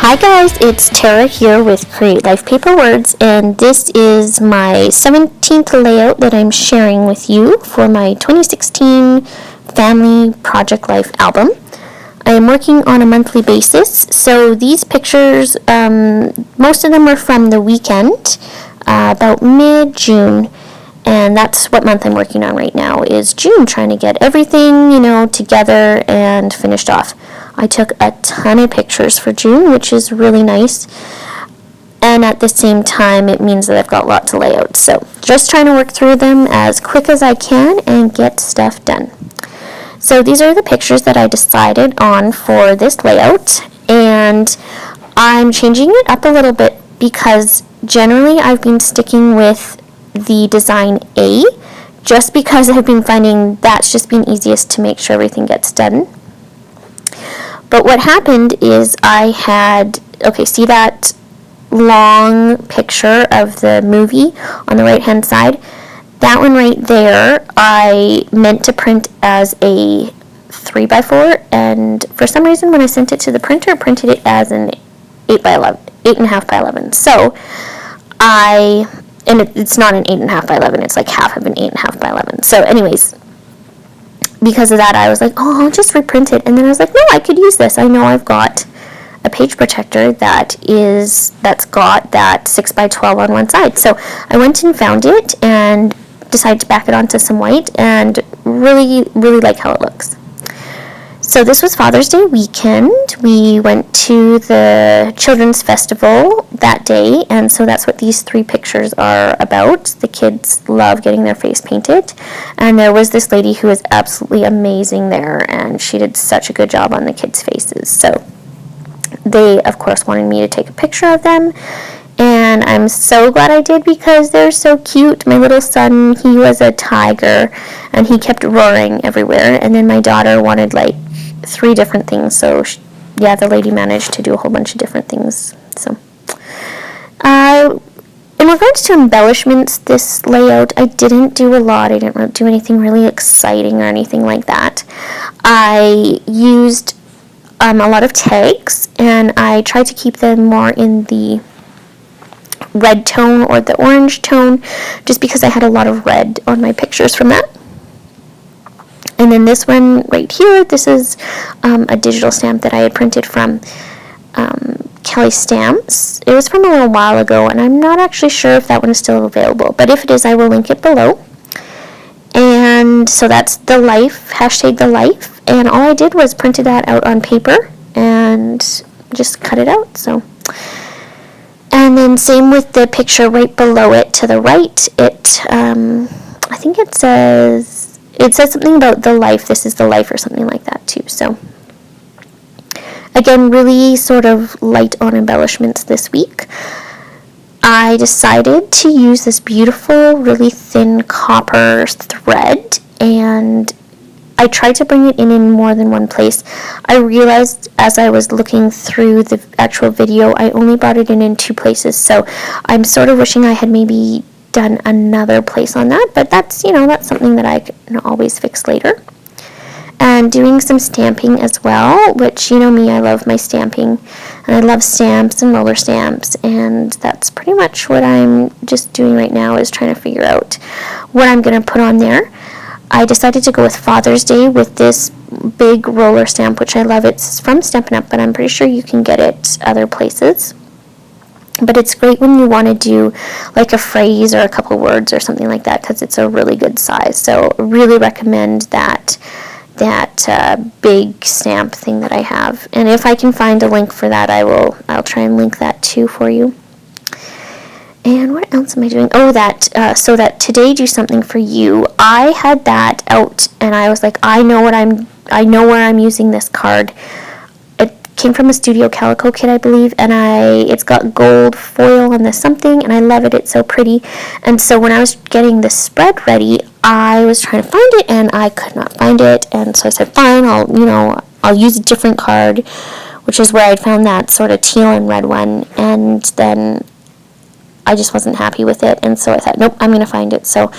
Hi guys, it's Tara here with Create Life Paper Words, and this is my 17th layout that I'm sharing with you for my 2016 Family Project Life album. I am working on a monthly basis, so these pictures, most of them are from the weekend, about mid-June, and that's what month I'm working on right now, is June, trying to get everything, together and finished off. I took a ton of pictures for June, which is really nice, and at the same time it means that I've got lots of layouts, so just trying to work through them as quick as I can and get stuff done. So these are the pictures that I decided on for this layout, and I'm changing it up a little bit because generally I've been sticking with the design A just because I've been finding that's just been easiest to make sure everything gets done. But what happened is see that long picture of the movie on the right hand side? That one right there, I meant to print as a 3x4, and for some reason when I sent it to the printer, it printed it as an 8.5 by 11. So it's not an 8.5 by 11, it's like half of an 8.5 by 11. So anyways, because of that, I was like, I'll just reprint it. And then I was like, no, I could use this. I know I've got a page protector that's got that 6x12 on one side. So I went and found it and decided to back it onto some white, and really, really like how it looks. So this was Father's Day weekend. We went to the Children's Festival that day, and so that's what these three pictures are about. The kids love getting their face painted, and there was this lady who was absolutely amazing there, and she did such a good job on the kids' faces. So they, of course, wanted me to take a picture of them, and I'm so glad I did because they're so cute. My little son, he was a tiger, and he kept roaring everywhere, and then my daughter wanted like 3 different things, so the lady managed to do a whole bunch of different things. So in regards to embellishments, this layout, I didn't do a lot. I didn't do anything really exciting or anything like that. I used a lot of tags, and I tried to keep them more in the red tone or the orange tone, just because I had a lot of red on my pictures from that. And then this one right here, this is a digital stamp that I had printed from Kelly Stamps. It was from a little while ago, and I'm not actually sure if that one is still available, but if it is, I will link it below. And so that's the life, hashtag the life, and all I did was printed that out on paper and just cut it out. So, and then same with the picture right below it to the right. I think it says something about the life, this is the life, or something like that too. So again, really sort of light on embellishments this week. I decided to use this beautiful, really thin copper thread, and I tried to bring it in more than one place. I realized as I was looking through the actual video, I only brought it in 2 places, so I'm sort of wishing I had maybe done another place on that, but that's something that I can always fix later. And doing some stamping as well, which me, I love my stamping, and I love stamps and roller stamps, and that's pretty much what I'm just doing right now, is trying to figure out what I'm going to put on there. I decided to go with Father's Day with this big roller stamp, which I love. It's from Stampin' Up, but I'm pretty sure you can get it other places. But it's great when you want to do like a phrase or a couple words or something like that, because it's a really good size. So really recommend that big stamp thing that I have. And if I can find a link for that, I'll try and link that too for you. And what else am I doing? So that Today Do Something For You. I had that out, and I was like, I know where I'm using this card. Came from a Studio Calico kit, I believe, and it's got gold foil on the something, and I love it. It's so pretty. And so when I was getting this spread ready, I was trying to find it, and I could not find it. And so I said, fine, I'll use a different card, which is where I found that sort of teal and red one. And then I just wasn't happy with it, and so I thought, nope, I'm going to find it. So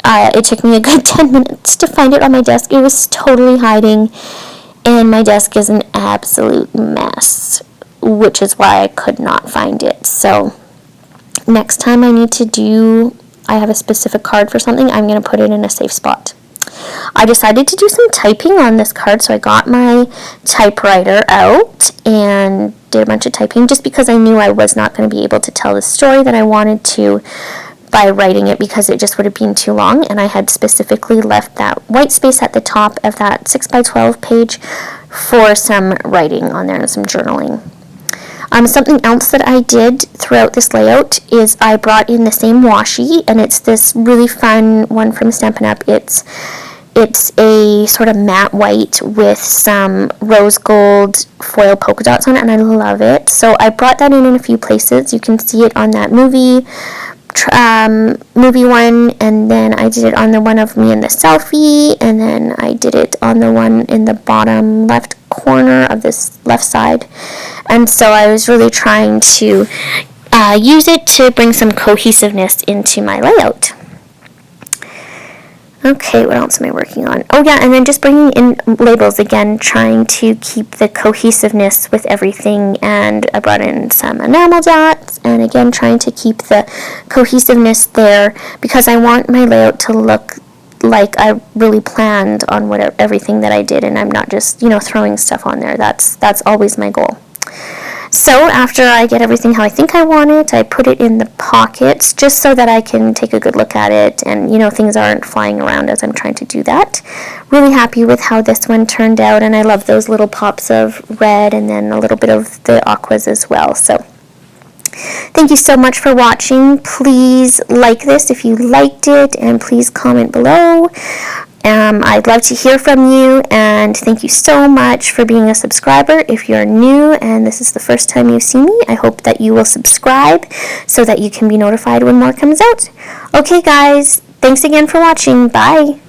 it took me a good 10 minutes to find it on my desk. It was totally hiding, and my desk is an absolute mess. which is why I could not find it. So next time I have a specific card for something, I'm going to put it in a safe spot. I decided to do some typing on this card, so I got my typewriter out and did a bunch of typing just because I knew I was not going to be able to tell the story that I wanted to by writing it, because it just would have been too long, and I had specifically left that white space at the top of that 6x12 page for some writing on there and some journaling. Something else that I did throughout this layout is I brought in the same washi, and it's this really fun one from Stampin' Up. It's a sort of matte white with some rose gold foil polka dots on it, and I love it. So I brought that in a few places. You can see it on that movie one, and then I did it on the one of me in the selfie, and then I did it on the one in the bottom left corner of this left side. And so I was really trying to use it to bring some cohesiveness into my layout. Okay, what else am I working on? Oh yeah, and then just bringing in labels again, trying to keep the cohesiveness with everything, and I brought in some enamel dots, and again trying to keep the cohesiveness there, because I want my layout to look like I really planned on everything that I did, and I'm not just, throwing stuff on there. That's always my goal. So after I get everything how I think I want it, I put it in the pockets just so that I can take a good look at it, and things aren't flying around as I'm trying to do that. Really happy with how this one turned out, and I love those little pops of red and then a little bit of the aquas as well. So thank you so much for watching. Please like this if you liked it, and please comment below. I'd love to hear from you, and thank you so much for being a subscriber. If you're new and this is the first time you've seen me, I hope that you will subscribe so that you can be notified when more comes out. Okay guys, thanks again for watching. Bye!